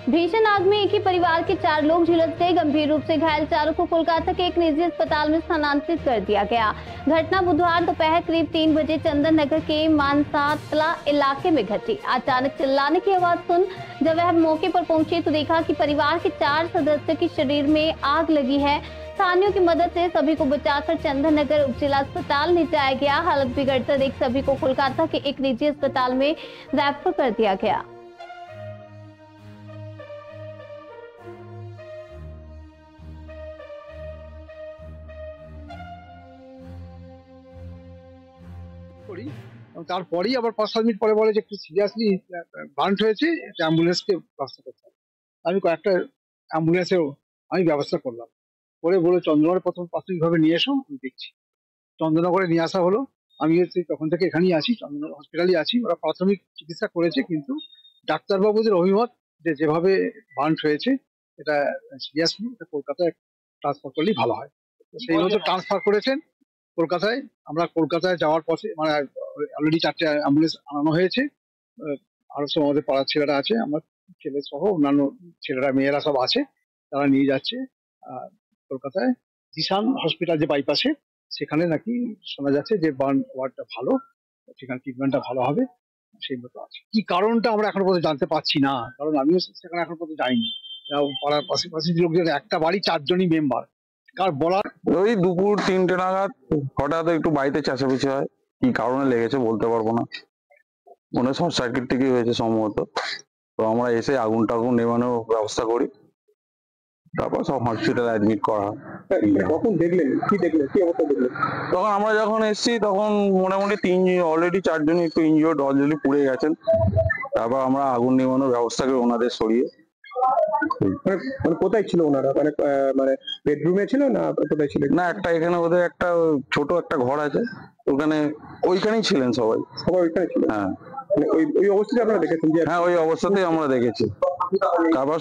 भीषण आग में एक ही परिवार के 4 लोग झुलस गए। गंभीर रूप से घायल चारों को कोलकाता के एक निजी अस्पताल में स्थानांतरित कर दिया गया। घटना बुधवार दोपहर करीब 3 बजे चंदन नगर के मानसातला इलाके में घटी। अचानक चिल्लाने की आवाज सुन जब वह मौके पर पहुंचे तो देखा कि परिवार के 4 सदस्यों के शरीर में आग लगी है। स्थानियों की मदद से सभी को बचाकर चंदन नगर उप जिला अस्पताल ले जाया गया। हालत बिगड़कर देख सभी को कोलकाता के एक निजी अस्पताल में रेफर कर दिया गया। করি এবং তারপরেই আবার 5-7 মিনিট পরে বলে যে একটু সিরিয়াসলি বার্ন হয়েছে, একটা অ্যাম্বুলেন্সকে ব্যবস্থা করতে হবে। আমি কয়েকটা অ্যাম্বুলেন্সেও আমি ব্যবস্থা করলাম, করে বলে চন্দ্রনগরে প্রথম প্রাথমিকভাবে নিয়ে এসো, আমি দেখছি। চন্দ্রনগরে নিয়ে আসা হলো। আমি হচ্ছে তখন থেকে এখানেই আছি, চন্দ্রনগর হসপিটালেই আছি। ওরা প্রাথমিক চিকিৎসা করেছে, কিন্তু ডাক্তারবাবুদের অভিমত যে যেভাবে বার্ন হয়েছে এটা সিরিয়াসলি এটা কলকাতায় ট্রান্সফার করলেই ভালো হয়। তো সেই মতো ট্রান্সফার করেছেন কলকাতায়। আমরা কলকাতায় যাওয়ার পথে মানে অলরেডি 4টে অ্যাম্বুলেন্স আনানো হয়েছে। আরো সব আমাদের পাড়ার ছেলেরা আছে, আমার ছেলে সহ অন্যান্য ছেলেরা মেয়েরা সব আছে, তারা নিয়ে যাচ্ছে কলকাতায় জিশান হসপিটাল যে বাইপাসে, সেখানে নাকি শোনা যাচ্ছে যে বার্ন ওয়ার্ডটা ভালো, সেখানে ট্রিটমেন্টটা ভালো হবে, সেই মতো আছে। কি কারণটা আমরা এখনো পর্যন্ত জানতে পারছি না, কারণ আমিও সেখানে এখনো পর্যন্ত যাইনি। পাড়ার পাশাপাশি লোকজন, একটা বাড়ি 4 জনই মেম্বার, কার বলার। ওই দুপুর 3টে নাগাদ হঠাৎ একটু বাড়িতে চেঁচামেচি হয়, কি কারণে লেগেছে বলতে পারবো না, মনে হয় শর্ট সার্কিট থেকেই হয়েছে সম্ভবত। তো আমরা এসে আগুন টাগুন নেভানোর ব্যবস্থা করি, তারপর সব হসপিটালে অ্যাডমিট করা হয়। কখন দেখলেন, কি দেখলেন, কি অবস্থা দেখলেন? তখন আমরা যখন এসেছি তখন মোটামুটি 3 অলরেডি 4 জনই একটু ইনজিওর্ড, অলরেডি পুড়ে গেছেন। তারপর আমরা আগুন নেভানোর ব্যবস্থা করি ওনাদের সরিয়ে। মানে কোথায় ছিল ওনারা? মানে মানে বেডরুমে ছিল না কোথায় ছিলেন? না, একটা এখানে ওদের একটা ছোট একটা ঘর আছে, ওখানে ওইখানেই ছিলেন সবাই। সবাই ওইখানে ছিল? হ্যাঁ, ওই অবস্থাতে আপনারা দেখেছেন? হ্যাঁ, ওই অবস্থাতেই আমরা দেখেছি। তারপর